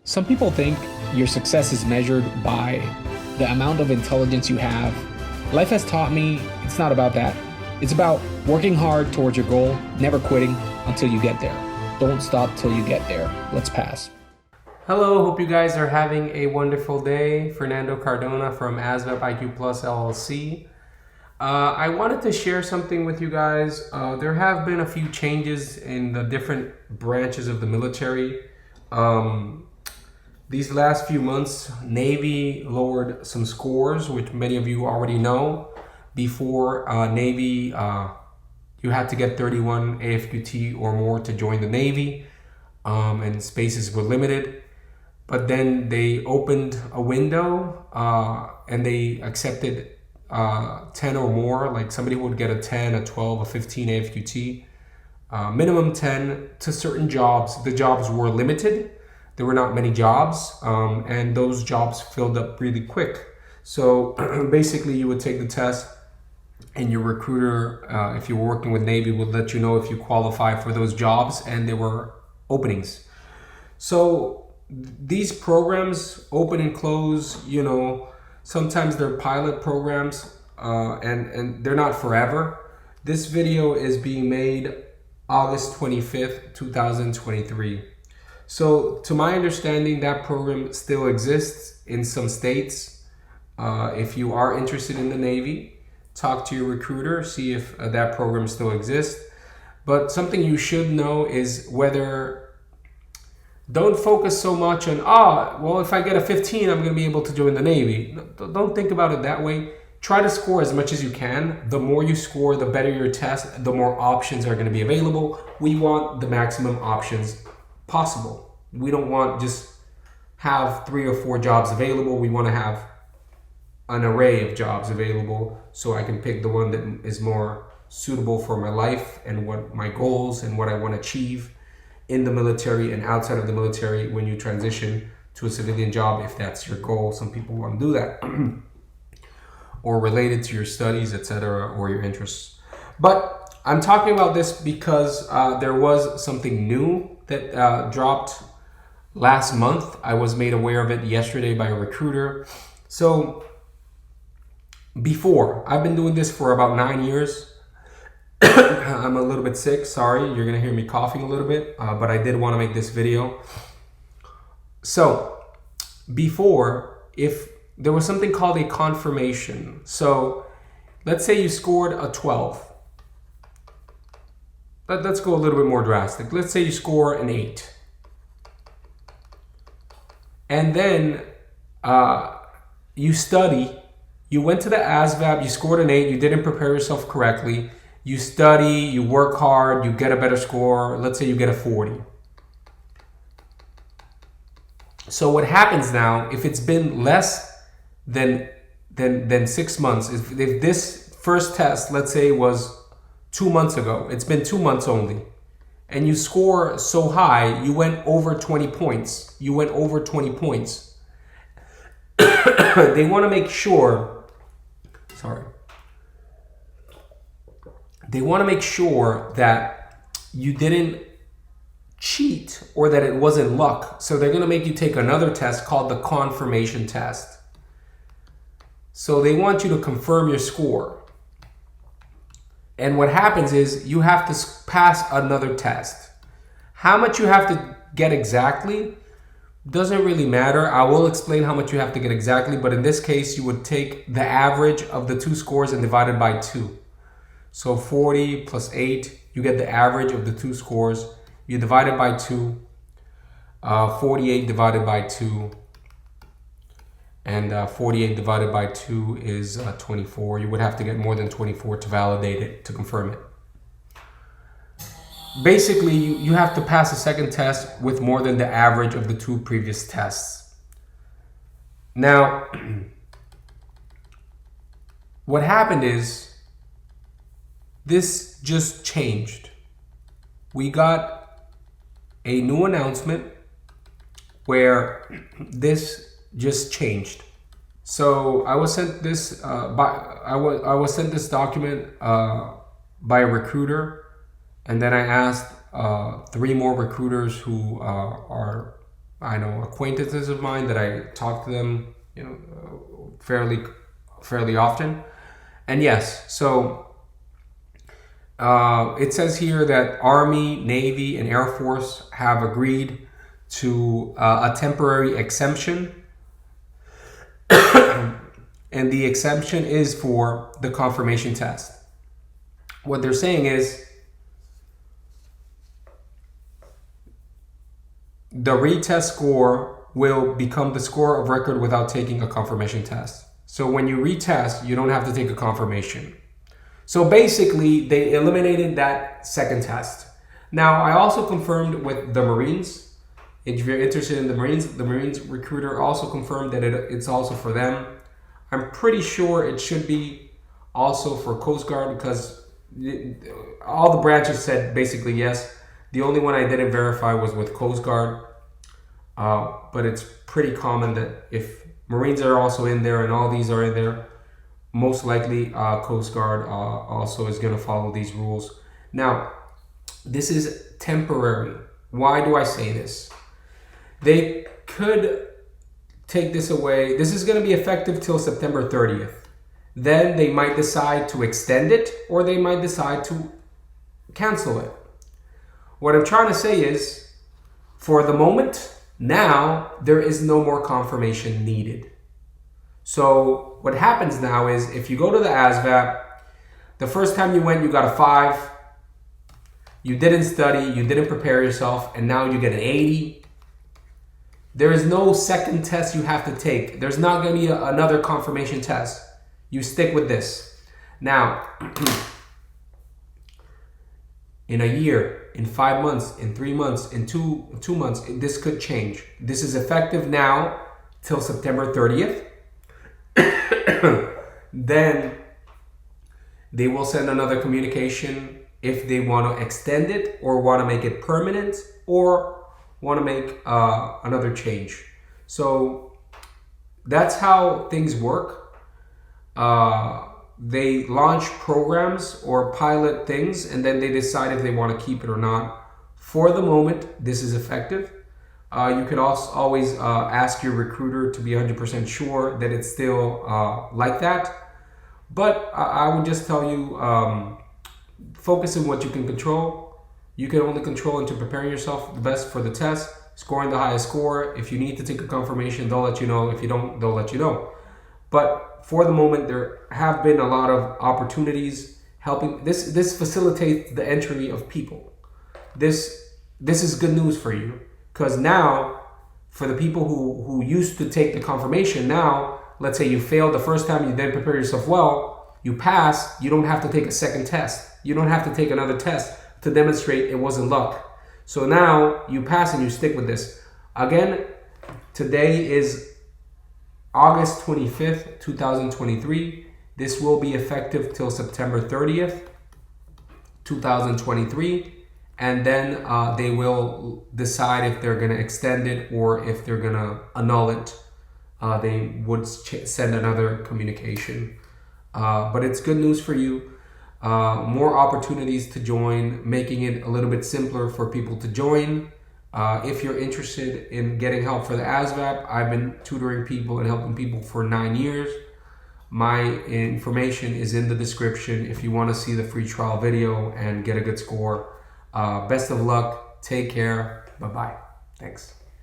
Some people think your success is measured by the amount of intelligence you have. Life has taught me it's not about that. It's about working hard towards your goal, never quitting until you get there. Don't stop till you get there. Let's pass. Hello, hope you guys are having a wonderful day. Fernando Cardona from ASVAB IQ Plus LLC. I wanted to share something with you guys. There have been a few changes in the different branches of the military. These last few months, Navy lowered some scores, which many of you already know. Before Navy, you had to get 31 AFQT or more to join the Navy, and spaces were limited. But then they opened a window and they accepted 10 or more. Like somebody would get a 10, a 12, a 15 AFQT, minimum 10 to certain jobs. The jobs were limited. There were not many jobs, and those jobs filled up really quick. So basically you would take the test and your recruiter, if you were working with Navy, would let you know if you qualify for those jobs and there were openings. So these programs open and close, sometimes they're pilot programs and they're not forever. This video is being made August 25th, 2023. So to my understanding, that program still exists in some states. If you are interested in the Navy, talk to your recruiter, see if that program still exists. But something you should know is don't focus so much on, well, if I get a 15, I'm going to be able to join the Navy. Don't think about it that way. Try to score as much as you can. The more you score, the better your test, the more options are going to be available. We want the maximum options possible. We don't want just have 3 or 4 jobs available. We want to have an array of jobs available so I can pick the one that is more suitable for my life and what my goals and what I want to achieve in the military and outside of the military when you transition to a civilian job, if that's your goal. Some people want to do that or related to your studies, etc., or your interests. But I'm talking about this because there was something new that dropped last month. I was made aware of it yesterday by a recruiter. So before, I've been doing this for about 9 years. I'm a little bit sick, sorry. You're gonna hear me coughing a little bit, but I did want to make this video. So before, if there was something called a confirmation. So let's say you scored a 12. Let's go a little bit more drastic. Let's say you score an 8. And then you study. You went to the ASVAB, you scored an 8, you didn't prepare yourself correctly. You study, you work hard, you get a better score. Let's say you get a 40. So what happens now, if it's been less than 6 months, if this first test, let's say, was 2 months ago, it's been 2 months only, and you score so high, you went over 20 points. You went over 20 points. They want to make sure, they want to make sure that you didn't cheat or that it wasn't luck. So they're going to make you take another test called the confirmation test. So they want you to confirm your score. And what happens is you have to pass another test. How much you have to get exactly doesn't really matter. I will explain how much you have to get exactly, but in this case, you would take the average of the 2 scores and divide it by 2. So 40 plus 8, you get the average of the 2 scores. You divide it by 2, 48 divided by 2, and 48 divided by 2 is 24. You would have to get more than 24 to validate it, to confirm it. Basically, you have to pass a second test with more than the average of the 2 previous tests. Now, what happened is this just changed. We got a new announcement where this just changed. So I was sent this I was sent this document by a recruiter. And then I asked 3 more recruiters who are I know acquaintances of mine that I talk to them, fairly often. And yes, so it says here that Army, Navy, and Air Force have agreed to a temporary exemption. And the exemption is for the confirmation test. What they're saying is the retest score will become the score of record without taking a confirmation test. So when you retest, you don't have to take a confirmation. So basically, they eliminated that second test. Now, I also confirmed with the Marines. If you're interested in the Marines recruiter also confirmed that it's also for them. I'm pretty sure it should be also for Coast Guard because all the branches said basically yes. The only one I didn't verify was with Coast Guard. But it's pretty common that if Marines are also in there and all these are in there, most likely Coast Guard also is going to follow these rules. Now, this is temporary. Why do I say this? They could take this away. This is going to be effective till September 30th. Then they might decide to extend it or they might decide to cancel it. What I'm trying to say is, for the moment, now there is no more confirmation needed. So what happens now is if you go to the ASVAB, the first time you went, you got a 5. You didn't study, you didn't prepare yourself, and now you get an 80. There is no second test you have to take. There's not going to be another confirmation test. You stick with this. Now, in a year, in 5 months, in 3 months, in two months, this could change. This is effective now till September 30th. Then they will send another communication if they want to extend it or want to make it permanent or want to make another change. So that's how things work. They launch programs or pilot things and then they decide if they want to keep it or not. For the moment, this is effective. You could also always ask your recruiter to be 100% sure that it's still like that. But I would just tell you, focus on what you can control. You can only control into preparing yourself the best for the test, scoring the highest score. If you need to take a confirmation, they'll let you know. If you don't, they'll let you know. But for the moment, there have been a lot of opportunities helping. This facilitates the entry of people. This is good news for you because now, for the people who used to take the confirmation, now let's say you failed the first time, you didn't prepare yourself well, you pass. You don't have to take a second test. You don't have to take another test to demonstrate it wasn't luck. So now you pass and you stick with this. Again, today is August 25th, 2023. This will be effective till September 30th, 2023. And then they will decide if they're going to extend it or if they're going to annul it. They would send another communication. But it's good news for you. More opportunities to join, making it a little bit simpler for people to join. If you're interested in getting help for the ASVAB, I've been tutoring people and helping people for 9 years. My information is in the description if you want to see the free trial video and get a good score. Best of luck. Take care. Bye-bye. Thanks.